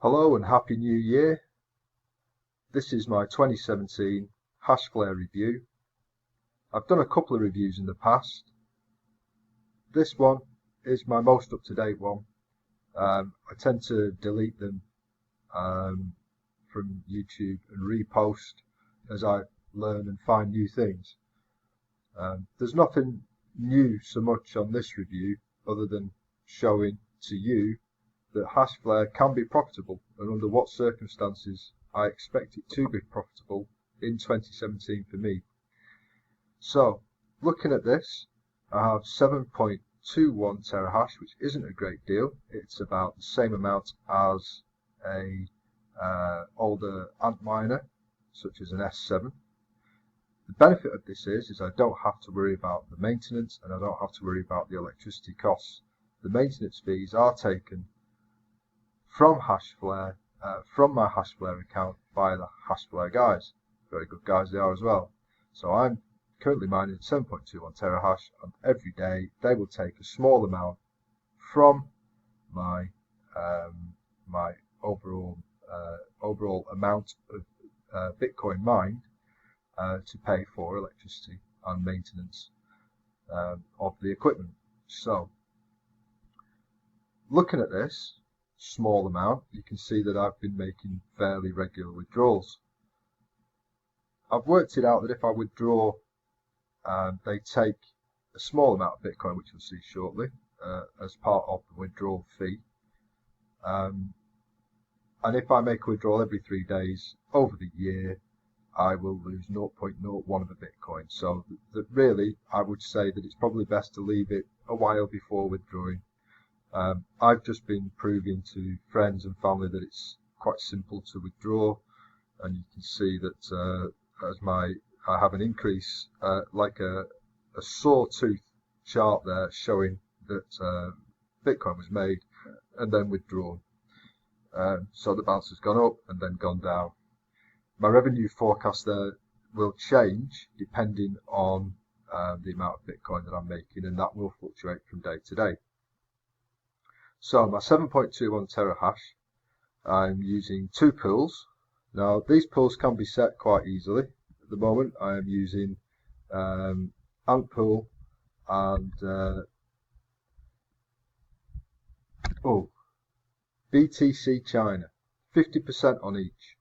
Hello and Happy New Year. This is my 2017 Hashflare review. I've done a couple of reviews in the past. This one is my most up-to-date one. I tend to delete them from YouTube and repost as I learn and find new things. There's nothing new so much on this review other than showing to you that Hashflare can be profitable and under what circumstances I expect it to be profitable in 2017 for me. So, looking at this, I have 7.21 terahash, which isn't a great deal. It's about the same amount as a older Antminer, such as an S7. The benefit of this is I don't have to worry about the maintenance and I don't have to worry about the electricity costs. The maintenance fees are taken from Hashflare, from my Hashflare account by the Hashflare guys. Very good guys they are as well. So I'm currently mining 7.21 terahash, and every day they will take a small amount from my my overall amount of Bitcoin mined to pay for electricity and maintenance of the equipment. So, looking at this small amount, you can see that I've been making fairly regular withdrawals. I've worked it out that if I withdraw, they take a small amount of Bitcoin, which you'll see shortly, as part of the withdrawal fee. And if I make a withdrawal every 3 days over the year, I will lose 0.01 of a Bitcoin. So that really, I would say that it's probably best to leave it a while before withdrawing. I've just been proving to friends and family that it's quite simple to withdraw, and you can see that I have an increase like a sawtooth chart there showing that Bitcoin was made and then withdrawn. So the bounce has gone up and then gone down. My revenue forecast there will change depending on the amount of Bitcoin that I'm making, and that will fluctuate from day to day. So my 7.21 terahash, I'm using 2 pools. Now these pools can be set quite easily. At the moment I am using Ant pool and BTC China, 50% on each.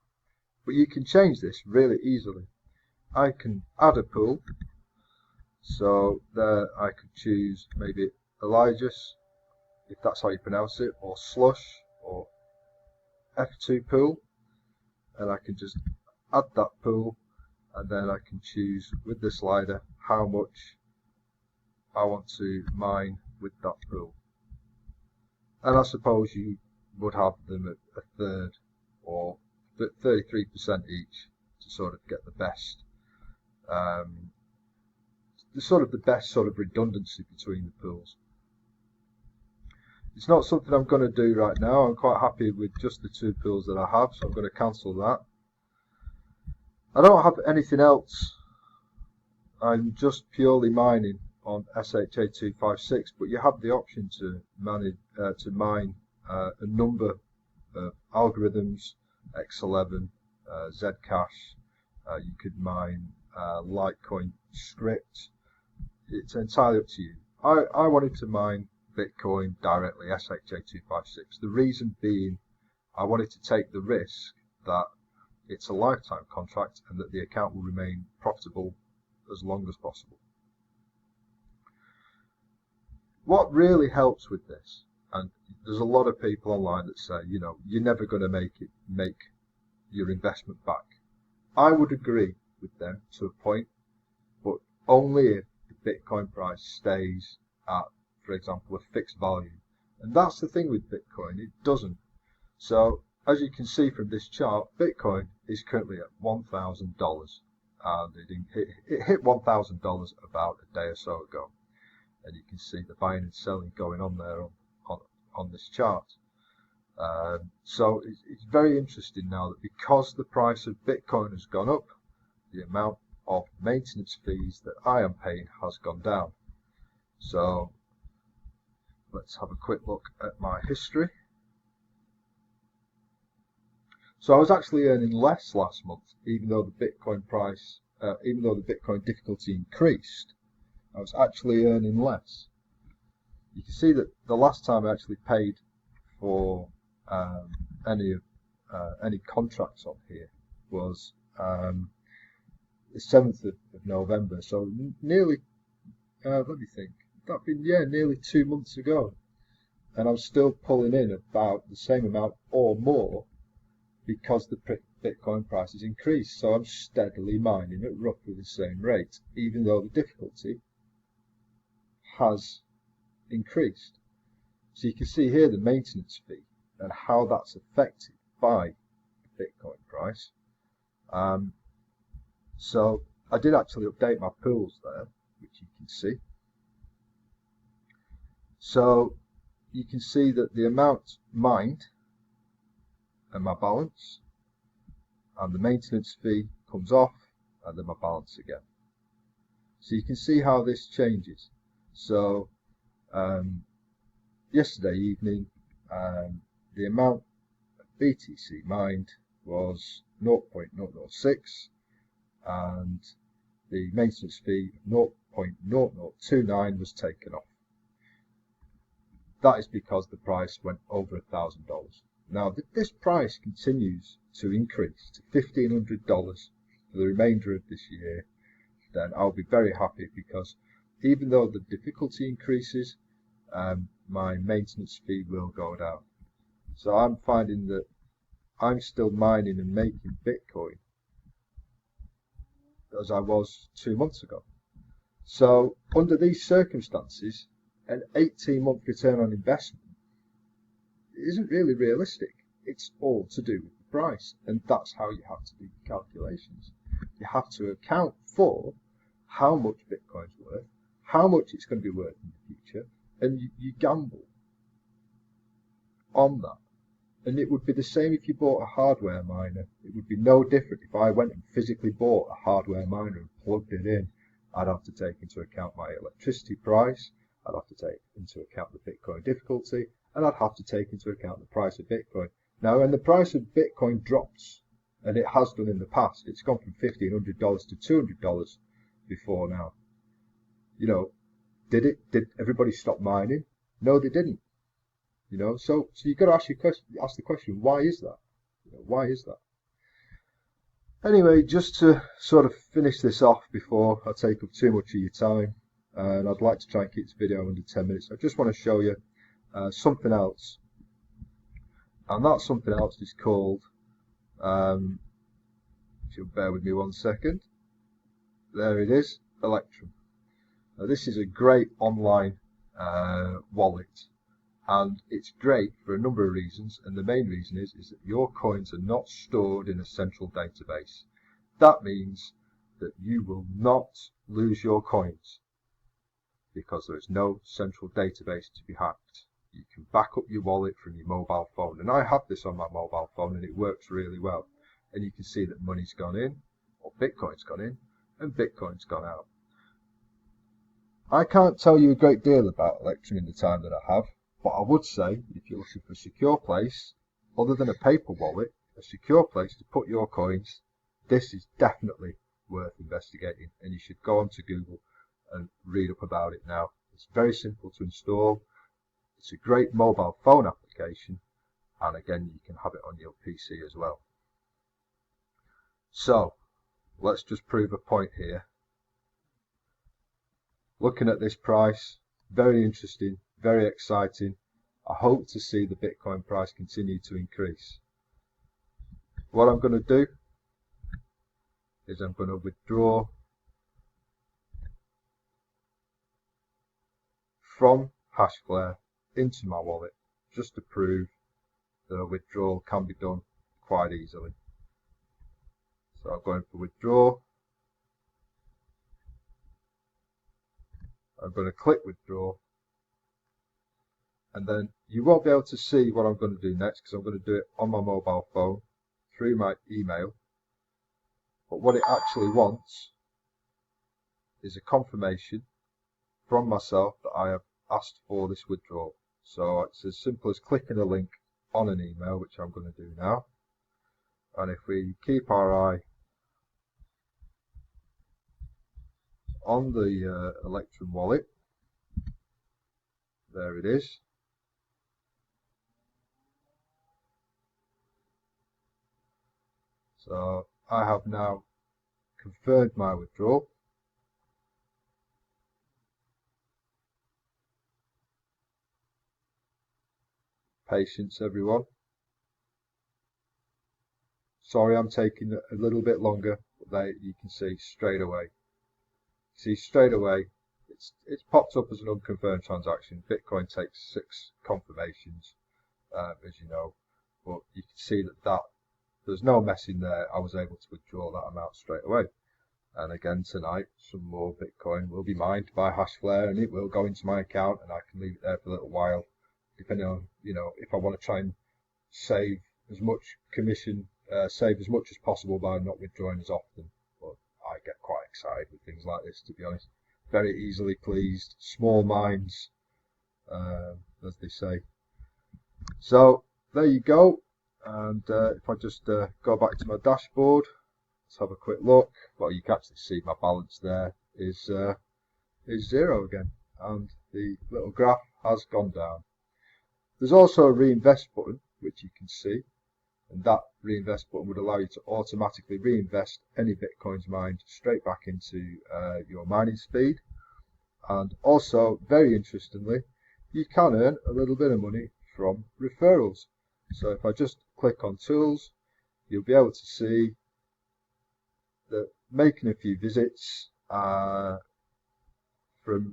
But you can change this really easily. I can add a pool, so there I could choose maybe Elijah's, if that's how you pronounce it, or Slush, or F2 pool, and I can just add that pool, and then I can choose with the slider how much I want to mine with that pool. And I suppose you would have them at a third or 33% each to sort of get the best redundancy between the pools. It's not something I'm going to do right now. I'm quite happy with just the 2 pools that I have, so I'm going to cancel that. I don't have anything else. I'm just purely mining on SHA-256, but you have the option to mine a number of algorithms, X11, Zcash. You could mine Litecoin script. It's entirely up to you. I wanted to mine Bitcoin directly, SHA-256. The reason being, I wanted to take the risk that it's a lifetime contract and that the account will remain profitable as long as possible. What really helps with this, and there's a lot of people online that say, you know, you're never going to make your investment back. I would agree with them to a point, but only if the Bitcoin price stays at, for example, a fixed value. And that's the thing with Bitcoin, it doesn't. So as you can see from this chart, Bitcoin is currently at $1,000, and it hit $1,000 about a day or so ago. And you can see the buying and selling going on there on this chart. So it's very interesting now that because the price of Bitcoin has gone up, the amount of maintenance fees that I am paying has gone down. So let's have a quick look at my history. So I was actually earning less last month, even though the Bitcoin price, even though the Bitcoin difficulty increased, I was actually earning less. You can see that the last time I actually paid for any contracts on here was the 7th of November. So nearly, let me think, that'd been, yeah, nearly 2 months ago. And I'm still pulling in about the same amount or more because the Bitcoin price has increased. So I'm steadily mining at roughly the same rate, even though the difficulty has increased. So you can see here the maintenance fee and how that's affected by the Bitcoin price. So I did actually update my pools there, which you can see. So you can see that the amount mined and my balance, and the maintenance fee comes off, and then my balance again. So you can see how this changes. So yesterday evening, the amount of BTC mined was 0.006, and the maintenance fee 0.0029 was taken off. That is because the price went over $1,000. Now, if this price continues to increase to $1,500 for the remainder of this year, then I'll be very happy, because even though the difficulty increases, my maintenance fee will go down. So I'm finding that I'm still mining and making Bitcoin as I was 2 months ago. So under these circumstances, an 18-month return on investment isn't really realistic. It's all to do with the price, and that's how you have to do the calculations. You have to account for how much Bitcoin's worth, how much it's going to be worth in the future, and you gamble on that. And it would be the same if you bought a hardware miner. It would be no different if I went and physically bought a hardware miner and plugged it in. I'd have to take into account my electricity price, I'd have to take into account the Bitcoin difficulty, and I'd have to take into account the price of Bitcoin. Now, when the price of Bitcoin drops, and it has done in the past, it's gone from $1,500 to $200 before now. You know, did everybody stop mining? No, they didn't. You know, so you've got to ask the question, why is that? You know, why is that? Anyway, just to sort of finish this off before I take up too much of your time, and I'd like to try and keep this video under 10 minutes, I just want to show you something else. And that something else is called, if you'll bear with me 1 second, there it is, Electrum. Now, this is a great online wallet. And it's great for a number of reasons, and the main reason is that your coins are not stored in a central database. That means that you will not lose your coins, because there is no central database to be hacked. You can back up your wallet from your mobile phone, and I have this on my mobile phone, and it works really well. And you can see that money's gone in, or Bitcoin's gone in, and Bitcoin's gone out. I can't tell you a great deal about Electrum in the time that I have. But I would say, if you're looking for a secure place, other than a paper wallet, a secure place to put your coins, this is definitely worth investigating. And you should go onto Google and read up about it now. It's very simple to install. It's a great mobile phone application. And again, you can have it on your PC as well. So, let's just prove a point here. Looking at this price, very interesting. Very exciting. I hope to see the Bitcoin price continue to increase. What I'm going to do is I'm going to withdraw from Hashflare into my wallet, just to prove that a withdrawal can be done quite easily. So I'm going for withdraw. I'm going to click withdraw. And then you won't be able to see what I'm going to do next, because I'm going to do it on my mobile phone through my email. But what it actually wants is a confirmation from myself that I have asked for this withdrawal. So it's as simple as clicking a link on an email, which I'm going to do now. And if we keep our eye on the Electrum wallet, there it is. So I have now confirmed my withdrawal. Patience, everyone. Sorry I'm taking a little bit longer, but there you can see straight away. It's popped up as an unconfirmed transaction. Bitcoin takes 6 confirmations, as you know, but you can see that there's no messing there. I was able to withdraw that amount straight away. And again tonight, some more Bitcoin will be mined by Hashflare, and it will go into my account, and I can leave it there for a little while, depending on, if I want to try and save as much commission, save as much as possible by not withdrawing as often. But I get quite excited with things like this, to be honest. Very easily pleased, small minds, as they say. So there you go. And if I just go back to my dashboard, let's have a quick look. Well, you can actually see my balance there is 0 again, and the little graph has gone down. There's also a reinvest button, which you can see, and that reinvest button would allow you to automatically reinvest any Bitcoins mined straight back into your mining speed. And also, very interestingly, you can earn a little bit of money from referrals. So if I just click on tools, you'll be able to see that making a few visits from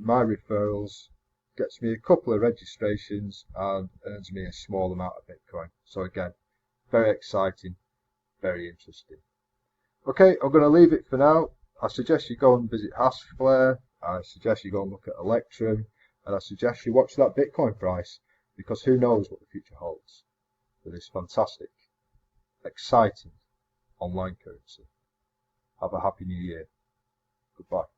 my referrals gets me a couple of registrations and earns me a small amount of Bitcoin. So again, very exciting, very interesting. Okay, I'm going to leave it for now. I suggest you go and visit Hashflare. I suggest you go and look at Electrum, and I suggest you watch that Bitcoin price, because who knows what the future holds for this fantastic, exciting online currency. Have a happy new year. Goodbye.